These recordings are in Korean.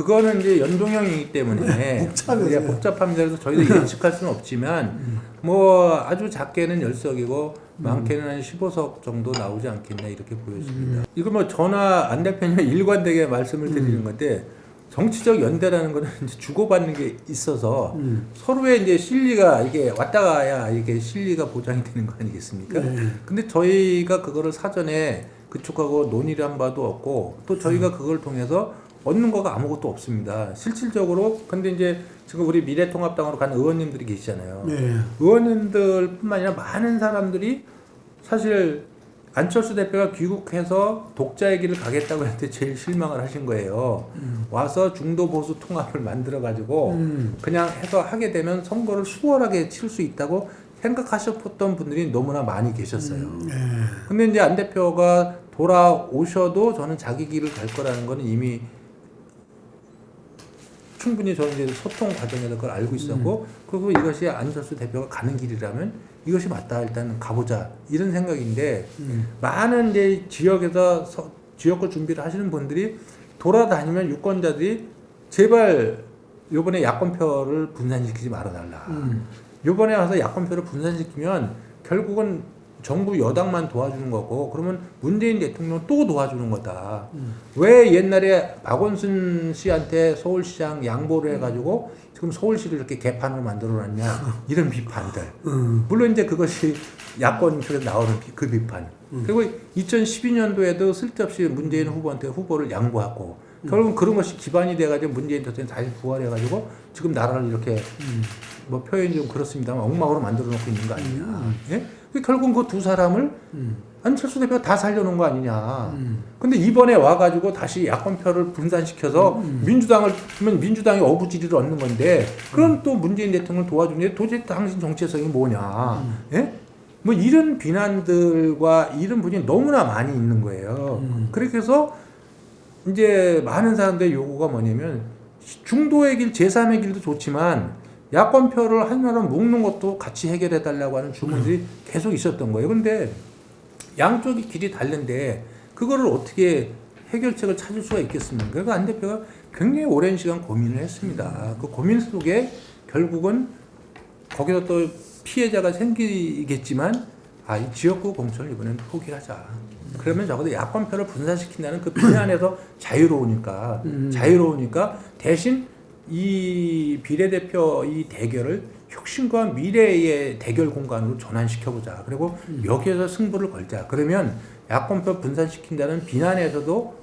그거는 이제 연동형이기 때문에 복잡해서. 복잡합니다. 그래서 저희도 예측할 수는 없지만 뭐 아주 작게는 10석이고 많게는 한 15석 정도 나오지 않겠나 이렇게 보여집니다. 이거 뭐 저나 안 대표님 일관되게 말씀을 드리는 건데 정치적 연대라는 거는 이제 주고받는 게 있어서 서로의 이제 실리가 이게 왔다 가야 이게 실리가 보장이 되는 거 아니겠습니까? 근데 저희가 그거를 사전에 그쪽하고 논의를 한 바도 없고 또 저희가 그걸 통해서 얻는 거가 아무것도 없습니다. 실질적으로 근데 이제 지금 우리 미래통합당으로 간 의원님들이 계시잖아요. 네. 의원님들뿐만 아니라 많은 사람들이 사실 안철수 대표가 귀국해서 독자의 길을 가겠다고 했을 때 제일 실망을 하신 거예요. 와서 중도 보수 통합을 만들어 가지고 그냥 해서 하게 되면 선거를 수월하게 칠 수 있다고 생각하셨던 분들이 너무나 많이 계셨어요. 근데 이제 안 대표가 돌아오셔도 저는 자기 길을 갈 거라는 거는 이미 충분히 저는 이제 소통 과정에서 그걸 알고 있었고 그리고 이것이 안철수 대표가 가는 길이라면 이것이 맞다 일단 가보자 이런 생각인데 많은 이제 지역에서 지역구 준비를 하시는 분들이 돌아다니면 유권자들이 제발 요번에 야권표를 분산시키지 말아달라. 요번에 와서 야권표를 분산시키면 결국은 정부 여당만 도와주는 거고 그러면 문재인 대통령 또 도와주는 거다. 왜 옛날에 박원순 씨한테 서울시장 양보를 해가지고 지금 서울시를 이렇게 개판으로 만들어놨냐 이런 비판들. 물론 이제 그것이 야권 쪽에 나오는 그 비판. 그리고 2012년도에도 쓸데없이 문재인 후보한테 후보를 양보하고 결국은 그런 것이 기반이 돼가지고 문재인 대통령이 다시 부활해가지고 지금 나라를 이렇게 뭐 표현이 좀 그렇습니다만 엉망으로 만들어 놓고 있는 거 아니냐. 예? 결국은 그 두 사람을 안철수 대표가 다 살려놓은 거 아니냐. 근데 이번에 와가지고 다시 야권표를 분산시켜서 민주당이 어부지리를 얻는 건데 그럼 또 문재인 대통령을 도와주는데 도대체 당신 정체성이 뭐냐. 예? 뭐 이런 비난들과 이런 분이 너무나 많이 있는 거예요. 그렇게 해서 이제 많은 사람들의 요구가 뭐냐면 중도의 길, 제3의 길도 좋지만 야권표를 하나로 묶는 것도 같이 해결해 달라고 하는 주문들이 계속 있었던 거예요. 근데 양쪽이 길이 다른데 그거를 어떻게 해결책을 찾을 수가 있겠습니까? 그러니까 안 대표가 굉장히 오랜 시간 고민을 했습니다. 그 고민 속에 결국은 거기서 또 피해자가 생기겠지만 이 지역구 공천을 이번에는 포기하자. 그러면 적어도 야권표를 분산시킨다는 그 비난에서 자유로우니까 대신 이 비례대표 이 대결을 혁신과 미래의 대결 공간으로 전환시켜보자. 그리고 여기에서 승부를 걸자. 그러면 야권표 분산시킨다는 비난에서도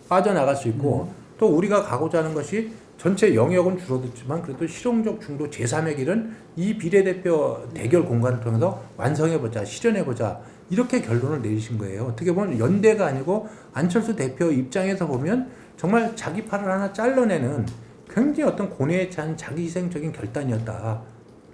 빠져나갈 수 있고 또 우리가 가고자 하는 것이 전체 영역은 줄어들지만 그래도 실용적 중도 제3의 길은 이 비례대표 대결 공간을 통해서 완성해보자. 실현해보자. 이렇게 결론을 내리신 거예요. 어떻게 보면 연대가 아니고 안철수 대표 입장에서 보면 정말 자기 팔을 하나 잘라내는 굉장히 어떤 고뇌에 찬 자기희생적인 결단이었다.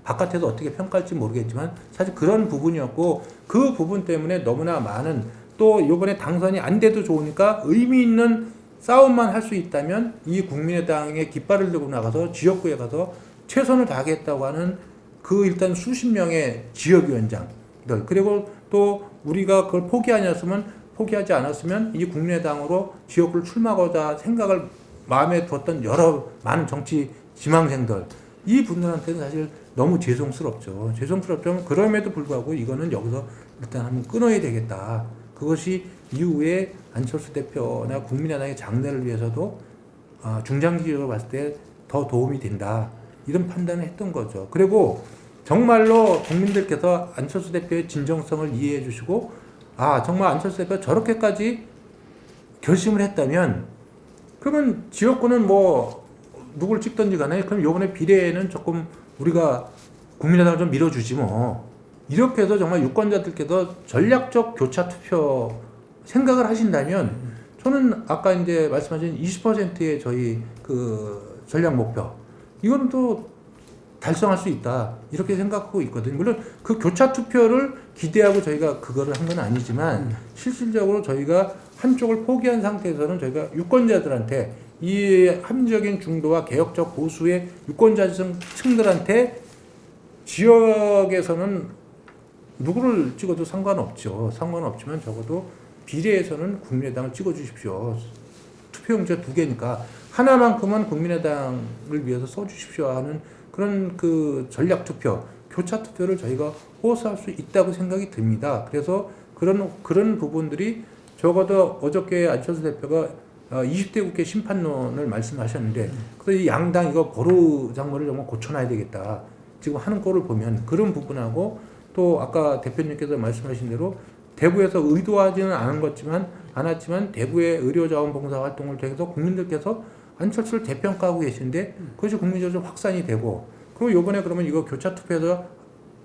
바깥에서 어떻게 평가할지 모르겠지만 사실 그런 부분이었고 그 부분 때문에 너무나 많은 또 이번에 당선이 안 돼도 좋으니까 의미 있는 싸움만 할 수 있다면 이 국민의당의 깃발을 들고 나가서 지역구에 가서 최선을 다하겠다고 하는 그 일단 수십 명의 지역위원장들 그리고 또 우리가 그걸 포기하지 않았으면 이 국민의당으로 지역구를 출마하고자 생각을 마음에 뒀던 여러 많은 정치 지망생들 이 분들한테는 사실 너무 죄송스럽지만 그럼에도 불구하고 이거는 여기서 일단 한번 끊어야 되겠다. 그것이 이후에 안철수 대표나 국민의당의 장래를 위해서도 중장기적으로 봤을 때 더 도움이 된다. 이런 판단을 했던 거죠. 그리고 정말로 국민들께서 안철수 대표의 진정성을 이해해 주시고 정말 안철수 대표가 저렇게까지 결심을 했다면 그러면 지역구는 뭐 누굴 찍든지 간에 그럼 요번에 비례에는 조금 우리가 국민의당을 좀 밀어주지 뭐 이렇게 해서 정말 유권자들께서 전략적 교차 투표 생각을 하신다면 저는 아까 이제 말씀하신 20%의 저희 그 전략 목표 이거는 또 달성할 수 있다 이렇게 생각하고 있거든요. 물론 그 교차 투표를 기대하고 저희가 그거를 한 건 아니지만 실질적으로 저희가 한쪽을 포기한 상태에서는 저희가 유권자들한테 이 합리적인 중도와 개혁적 보수의 유권자층들한테 지역에서는 누구를 찍어도 상관없지만 적어도 비례에서는 국민의당을 찍어주십시오. 투표용지가 2개니까 하나만큼은 국민의당을 위해서 써주십시오 하는 그런 그 전략 투표, 교차 투표를 저희가 호소할 수 있다고 생각이 듭니다. 그래서 그런 부분들이 적어도 어저께 안철수 대표가 20대 국회 심판론을 말씀하셨는데 그래서 이 양당 이거 보루 장모를 정말 고쳐놔야 되겠다. 지금 하는 꼴을 보면 그런 부분하고 또 아까 대표님께서 말씀하신 대로 대구에서 의도하지는 않았지만 대구의 의료자원봉사 활동을 통해서 국민들께서 안철수를 대평가하고 계신데 그것이 국민적으로 확산이 되고 그리고 이번에 그러면 이거 교차 투표에서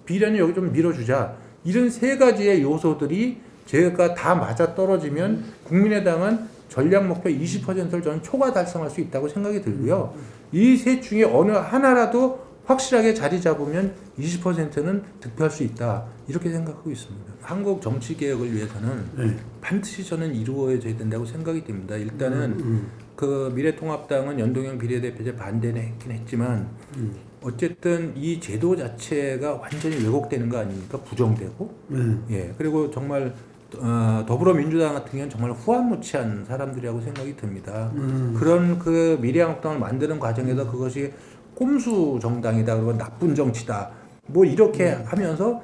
비례는 여기 좀 밀어주자 이런 세 가지의 요소들이 제가 다 맞아 떨어지면 국민의당은 전략 목표 20%를 저는 초과 달성할 수 있다고 생각이 들고요. 이 셋 중에 어느 하나라도 확실하게 자리 잡으면 20%는 득표할 수 있다. 이렇게 생각하고 있습니다. 한국 정치 개혁을 위해서는 반드시 저는 이루어져야 된다고 생각이 됩니다. 일단은 그 미래통합당은 연동형 비례대표제 반대는 했긴 했지만 어쨌든 이 제도 자체가 완전히 왜곡되는 거 아닙니까? 부정되고. 예. 그리고 정말 더불어민주당 같은 경우는 정말 후한무치한 사람들이라고 생각이 듭니다. 그런 그 미래한국당을 만드는 과정에서 그것이 꼼수 정당이다, 그리고 나쁜 정치다, 뭐 이렇게 하면서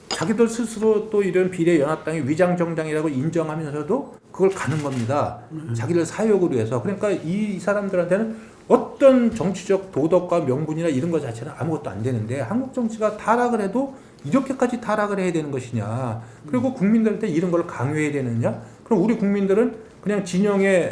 자기들 스스로 또 이런 비례연합당이 위장 정당이라고 인정하면서도 그걸 가는 겁니다. 자기들 사욕을 위해서. 그러니까 이 사람들한테는 어떤 정치적 도덕과 명분이나 이런 것 자체는 아무것도 안 되는데 한국 정치가 타락을 해도 이렇게까지 타락을 해야 되는 것이냐. 그리고 국민들한테 이런 걸 강요해야 되느냐. 그럼 우리 국민들은 그냥 진영에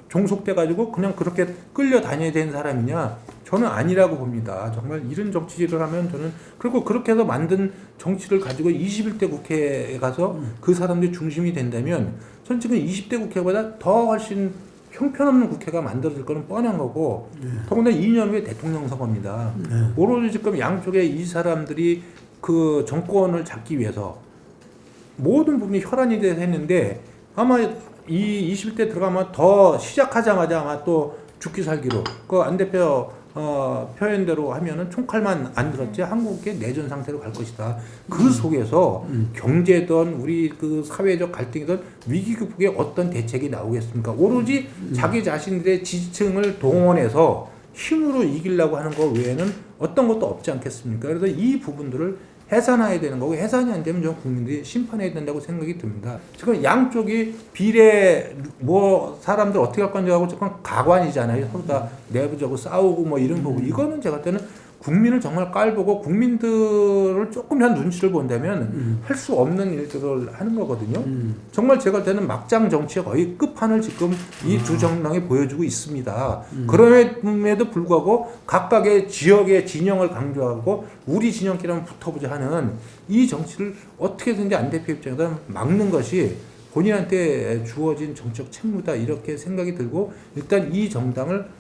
종속돼 가지고 그냥 그렇게 끌려다녀야 되는 사람이냐. 저는 아니라고 봅니다. 정말 이런 정치를 하면 저는 그리고 그렇게 해서 만든 정치를 가지고 21대 국회에 가서 그 사람들이 중심이 된다면 전 지금 20대 국회보다 더 훨씬 형편없는 국회가 만들어질 거는 뻔한 거고 더군다나 2년 후에 대통령 선거입니다. 오로지 지금 양쪽에 이 사람들이 그 정권을 잡기 위해서 모든 부분이 혈안이 돼서 했는데 아마 이 21대 들어가면 더 시작하자마자 아마 또 죽기 살기로 그 안 대표 표현대로 하면은 총칼만 안 들었지 한국의 내전 상태로 갈 것이다. 그 속에서 경제든 우리 그 사회적 갈등이든 위기 극복에 어떤 대책이 나오겠습니까? 오로지 자기 자신들의 지지층을 동원해서 힘으로 이기려고 하는 것 외에는 어떤 것도 없지 않겠습니까? 그래서 이 부분들을 해산해야 되는 거고 해산이 안 되면 좀 국민들이 심판해야 된다고 생각이 듭니다. 지금 양쪽이 비례 뭐 사람들 어떻게 할 건지 하고 지금 가관이잖아요. 서로 다 내부적으로 싸우고 뭐 이런 부분. 이거는 제가 때는 국민을 정말 깔보고 국민들을 조금이라도 눈치를 본다면 할 수 없는 일들을 하는 거거든요. 정말 제가 때는 막장 정치의 거의 끝판을 지금 이 두 정당이 보여주고 있습니다. 그럼에도 불구하고 각각의 지역의 진영을 강조하고 우리 진영끼리 한번 붙어보자 하는 이 정치를 어떻게든지 안 대표 입장에서 막는 것이 본인한테 주어진 정책 책무다 이렇게 생각이 들고 일단 이 정당을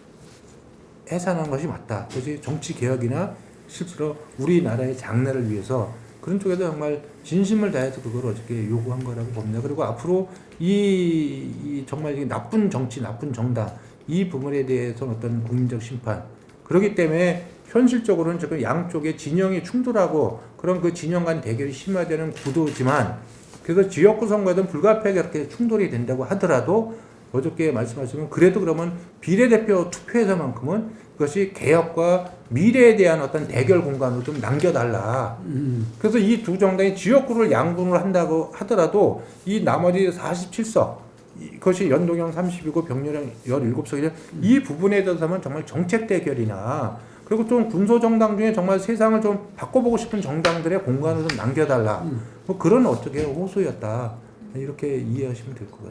해산하는 것이 맞다. 그것이 정치 개혁이나 실제로 우리나라의 장래를 위해서 그런 쪽에도 정말 진심을 다해서 그걸 어저께 요구한 거라고 봅니다. 그리고 앞으로 이 정말 나쁜 정치, 나쁜 정당 이 부분에 대해서는 어떤 국민적 심판. 그렇기 때문에 현실적으로는 지금 양쪽의 진영이 충돌하고 그런 그 진영 간 대결이 심화되는 구도지만 그래서 지역구 선거에는 불가피하게 그렇게 충돌이 된다고 하더라도 어저께 말씀하시면 그래도 그러면 비례대표 투표에서만큼은 그것이 개혁과 미래에 대한 어떤 대결 공간으로 좀 남겨달라. 그래서 이 두 정당이 지역구를 양분을 한다고 하더라도 이 나머지 47석 그것이 연동형 30이고 병렬형 17석이죠. 이 부분에 대해서는 정말 정책 대결이나 그리고 좀 군소정당 중에 정말 세상을 좀 바꿔보고 싶은 정당들의 공간을 좀 남겨달라. 뭐 그런 어떻게 호소였다. 이렇게 이해하시면 될 것 같습니다.